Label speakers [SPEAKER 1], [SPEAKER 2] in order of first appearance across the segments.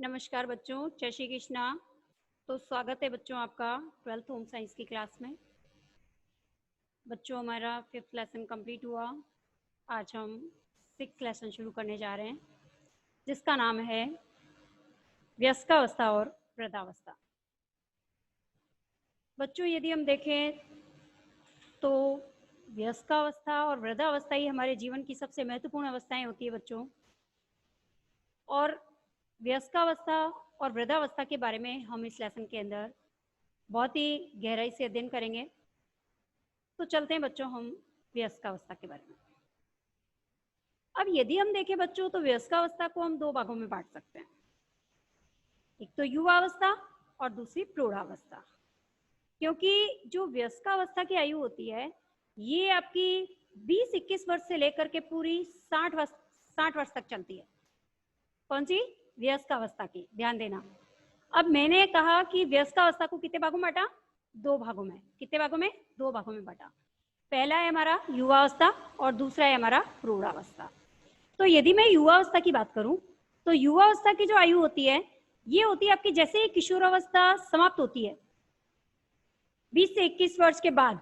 [SPEAKER 1] नमस्कार बच्चों, जय श्री कृष्णा। तो स्वागत है बच्चों आपका 12th होम साइंस की क्लास में। बच्चों हमारा 5th लेसन कंप्लीट हुआ। आज हम 6th लेसन शुरू करने जा रहे हैं जिसका नाम है वयस्कावस्था और वृद्धावस्था। बच्चों यदि हम देखें तो वयस्कावस्था और वृद्धावस्था ही हमारे जीवन की सबसे महत्वपूर्ण अवस्थाएं होती है बच्चों। और वयस्कावस्था और वृद्धावस्था के बारे में हम इस लेसन के अंदर बहुत ही गहराई से अध्ययन करेंगे। तो चलते हैं बच्चों हम वयस्कावस्था के बारे में। अब यदि हम देखें बच्चों तो वयस्कावस्था को हम दो भागों में बांट सकते हैं, एक तो युवावस्था और दूसरी प्रौढ़ावस्था। क्योंकि जो वयस्कावस्था की आयु होती है ये आपकी 20-21 वर्ष से लेकर के पूरी 60 वर्ष तक चलती है। कौन सी? वयस्कावस्था की। ध्यान देना, अब मैंने कहा कि वयस्कावस्था को कितने भागों में बांटा? दो भागों में। कितने भागों में? दो भागों में बांटा। पहला है हमारा युवावस्था और दूसरा है हमारा प्रौढ़ावस्था। तो यदि मैं युवावस्था की बात करूं तो युवावस्था की जो आयु होती है ये होती है आपकी जैसे ही किशोरावस्था समाप्त होती है 20 से 21 वर्ष के बाद।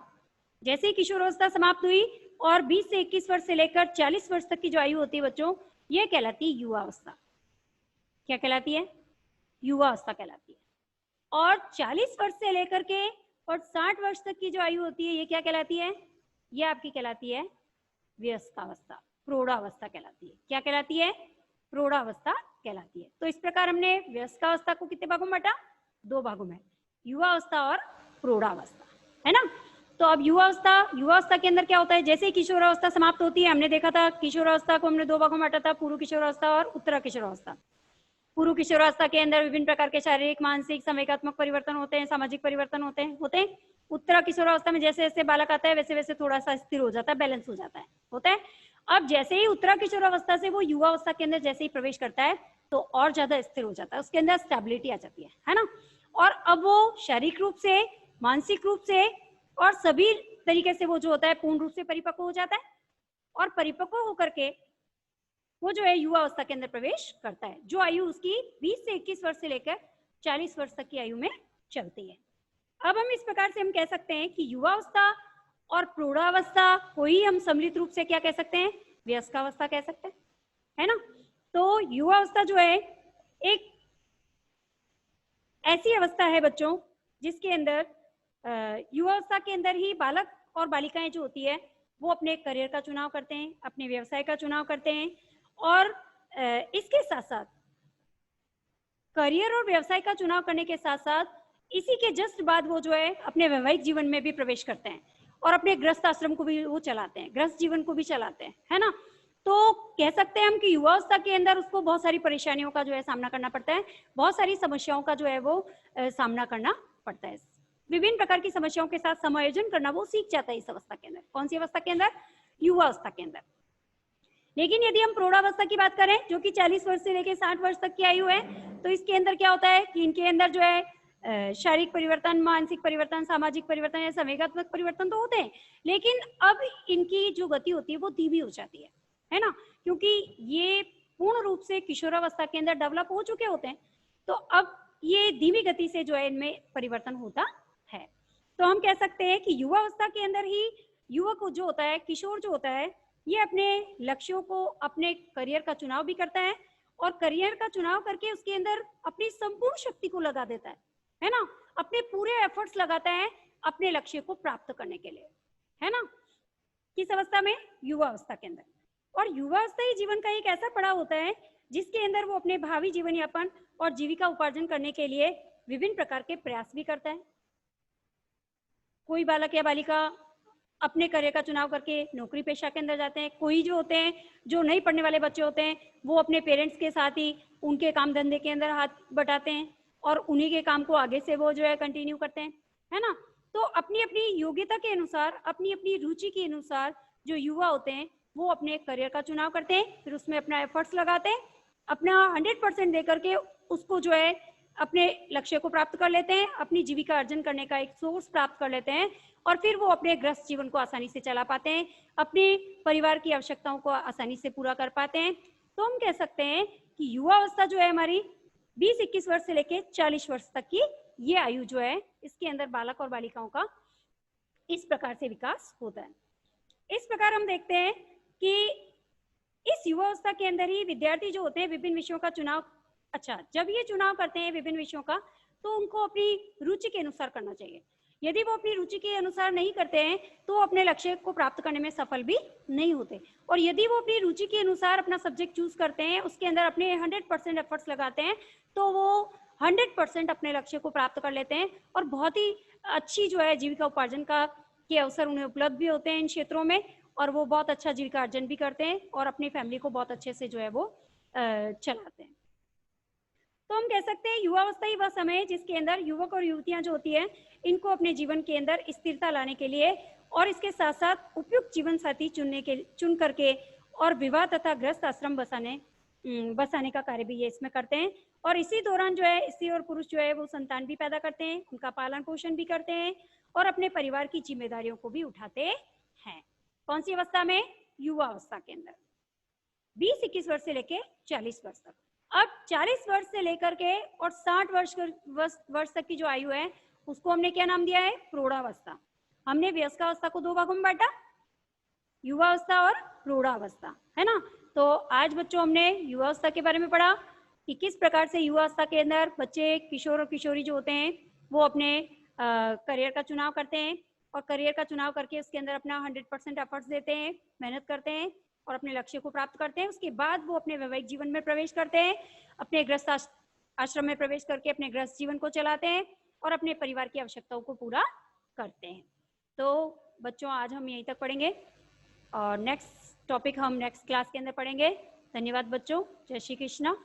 [SPEAKER 1] जैसे ही किशोरावस्था समाप्त हुई और 20 से 21 वर्ष से लेकर 40 वर्ष तक की जो आयु होती है बच्चों, ये कहलाती है युवावस्था। क्या कहलाती है? युवावस्था कहलाती है। और 40 वर्ष से लेकर के और 60 वर्ष तक की जो आयु होती है ये क्या कहलाती है? ये आपकी कहलाती है वयस्कावस्था, प्रौढ़ावस्था कहलाती है। क्या कहलाती है? प्रौढ़ावस्था कहलाती है। तो इस प्रकार हमने वयस्कावस्था को कितने भागों में बांटा? दो भागों में, युवावस्था और प्रौढ़ावस्था, है ना। तो अब युवावस्था के अंदर क्या होता है? जैसे ही किशोरावस्था समाप्त होती है, हमने देखा था किशोरावस्था को हमने दो भागों में बांटा था, पूर्व किशोरावस्था और उत्तरा किशोरावस्था। पूर्व किशोरावस्था के अंदर विभिन्न प्रकार के शारीरिक, मानसिक, संवेगात्मक परिवर्तन होते हैं, सामाजिक परिवर्तन होते हैं। उत्तरा किशोरावस्था में जैसे जैसे बालक आता है वैसे वैसे थोड़ा सा स्थिर हो जाता है, बैलेंस हो जाता है, होता है। अब जैसे ही उत्तरा किशोरावस्था से वो युवावस्था के अंदर जैसे ही प्रवेश करता है तो और ज्यादा स्थिर हो जाता है, उसके अंदर स्टेबिलिटी आ जाती है ना। और अब वो शारीरिक रूप से, मानसिक रूप से और सभी तरीके से वो जो होता है पूर्ण रूप से परिपक्व हो जाता है। और परिपक्व होकर के वो जो है युवावस्था के अंदर प्रवेश करता है, जो आयु उसकी 20 से 21 वर्ष से लेकर 40 वर्ष तक की आयु में चलती है। अब हम इस प्रकार से हम कह सकते हैं कि युवावस्था और प्रौढ़ावस्था को ही हम सम्मिलित रूप से क्या कह सकते हैं? वयस्कावस्था कह सकते हैं, है ना। तो युवावस्था जो है एक ऐसी अवस्था है बच्चों जिसके अंदर युवावस्था के अंदर ही बालक और बालिकाएं जो होती है वो अपने करियर का चुनाव करते हैं, अपने व्यवसाय का चुनाव करते हैं। और इसके साथ साथ करियर और व्यवसाय का चुनाव करने के साथ साथ इसी के जस्ट बाद वो जो है अपने वैवाहिक जीवन में भी प्रवेश करते हैं और अपने गृहस्थ आश्रम को भी वो चलाते हैं, गृहस्थ जीवन को भी चलाते हैं, है ना। तो कह सकते हैं हम कि युवावस्था के अंदर उसको बहुत सारी परेशानियों का जो है सामना करना पड़ता है, बहुत सारी समस्याओं का जो है वो सामना करना पड़ता है। विभिन्न प्रकार की समस्याओं के साथ समायोजन करना वो सीख जाता है इस अवस्था के अंदर। कौन सी अवस्था के अंदर? युवावस्था के अंदर। लेकिन यदि हम प्रौढ़ावस्था की बात करें जो कि 40 वर्ष से लेकर 60 वर्ष तक की आयु है, तो इसके अंदर क्या होता है कि इनके अंदर जो है शारीरिक परिवर्तन, मानसिक परिवर्तन, सामाजिक परिवर्तन या संवेगात्मक परिवर्तन तो होते हैं, लेकिन अब इनकी जो गति होती है वो धीमी हो जाती है ना, क्योंकि ये पूर्ण रूप से किशोरावस्था के अंदर डेवलप हो चुके होते हैं। तो अब ये धीमी गति से जो है इनमें परिवर्तन होता है। तो हम कह सकते हैं कि युवावस्था के अंदर ही युवक जो होता है, किशोर जो होता है, ये अपने लक्ष्यों को, अपने करियर का चुनाव भी करता है और करियर का चुनाव करके उसके अंदर अपनी संपूर्ण शक्ति को लगा देता है ना, अपने पूरे एफर्ट्स लगाता है अपने लक्ष्य को प्राप्त करने के लिए, है ना। किस अवस्था में? युवावस्था के अंदर। और युवावस्था ही जीवन का एक ऐसा पड़ाव होता है जिसके अंदर वो अपने भावी जीवन यापन और जीविका उपार्जन करने के लिए विभिन्न प्रकार के प्रयास भी करता है। कोई बालक या बालिका अपने करियर का चुनाव करके नौकरी पेशा के अंदर जाते हैं, कोई जो होते हैं जो नहीं पढ़ने वाले बच्चे होते हैं वो अपने पेरेंट्स के साथ ही उनके काम धंधे के अंदर हाथ बटाते हैं और उन्हीं के काम को आगे से वो जो है कंटिन्यू करते हैं, है ना। तो अपनी अपनी योग्यता के अनुसार, अपनी अपनी रुचि के अनुसार जो युवा होते हैं वो अपने करियर का चुनाव करते हैं, फिर उसमें अपना एफर्ट्स लगाते हैं, अपना 100% दे करके उसको जो है अपने लक्ष्य को प्राप्त कर लेते हैं, अपनी जीविका अर्जन करने का एक सोर्स प्राप्त कर लेते हैं और फिर वो अपने गृहस्थ जीवन को आसानी से चला पाते हैं, अपने परिवार की आवश्यकताओं को आसानी से पूरा कर पाते हैं। तो हम कह सकते हैं कि युवावस्था जो है हमारी 20-21 वर्ष से लेके 40 वर्ष तक की ये आयु जो है, इसके अंदर बालक और बालिकाओं का इस प्रकार से विकास होता है। इस प्रकार हम देखते हैं कि इस युवावस्था के अंदर ही विद्यार्थी जो होते हैं विभिन्न विषयों का चुनाव, जब ये चुनाव करते हैं विभिन्न विषयों का, तो उनको अपनी रुचि के अनुसार करना चाहिए। यदि वो अपनी रुचि के अनुसार नहीं करते हैं तो वो अपने लक्ष्य को प्राप्त करने में सफल भी नहीं होते। और यदि वो अपनी रुचि के अनुसार अपना सब्जेक्ट चूज करते हैं, उसके अंदर अपने 100% एफर्ट्स लगाते हैं, तो वो 100% अपने लक्ष्य को प्राप्त कर लेते हैं और बहुत ही अच्छी जो है जीविका उपार्जन के अवसर उन्हें उपलब्ध भी होते हैं इन क्षेत्रों में, और वो बहुत अच्छा जीविका अर्जन भी करते हैं और अपनी फैमिली को बहुत अच्छे से जो है वो चलाते हैं। तो हम कह सकते हैं युवावस्था ही वह समय है जिसके अंदर युवक और युवतियां जो होती हैं, इनको अपने जीवन के अंदर स्थिरता लाने के लिए और इसके साथ साथ उपयुक्त जीवन साथी चुन करके और विवाह तथा गृहस्थ आश्रम बसाने का कार्य भी ये इसमें करते हैं। और इसी दौरान जो है स्त्री और पुरुष जो है वो संतान भी पैदा करते हैं, उनका पालन पोषण भी करते हैं और अपने परिवार की जिम्मेदारियों को भी उठाते हैं। कौन सी अवस्था में? युवा अवस्था के अंदर 20-21 वर्ष से लेके 40 वर्ष तक। अब 40 वर्ष से लेकर के और 60 वर्ष तक की जो आयु है उसको हमने क्या नाम दिया है? प्रौढ़ावस्था। हमने वयस्कावस्था को 2 भागों में बांटा, युवावस्था और प्रौढ़ावस्था, है ना। तो आज बच्चों हमने युवावस्था के बारे में पढ़ा कि किस प्रकार से युवावस्था के अंदर बच्चे, किशोर और किशोरी जो होते हैं वो अपने करियर का चुनाव करते हैं और करियर का चुनाव करके उसके अंदर अपना 100% एफर्ट्स देते हैं, मेहनत करते हैं और अपने लक्ष्य को प्राप्त करते हैं। उसके बाद वो अपने वैवाहिक जीवन में प्रवेश करते हैं, अपने गृहस्थ आश्रम में प्रवेश करके अपने गृहस्थ जीवन को चलाते हैं और अपने परिवार की आवश्यकताओं को पूरा करते हैं। तो बच्चों आज हम यहीं तक पढ़ेंगे और नेक्स्ट टॉपिक हम नेक्स्ट क्लास के अंदर पढ़ेंगे। धन्यवाद बच्चों, जय श्री कृष्णा।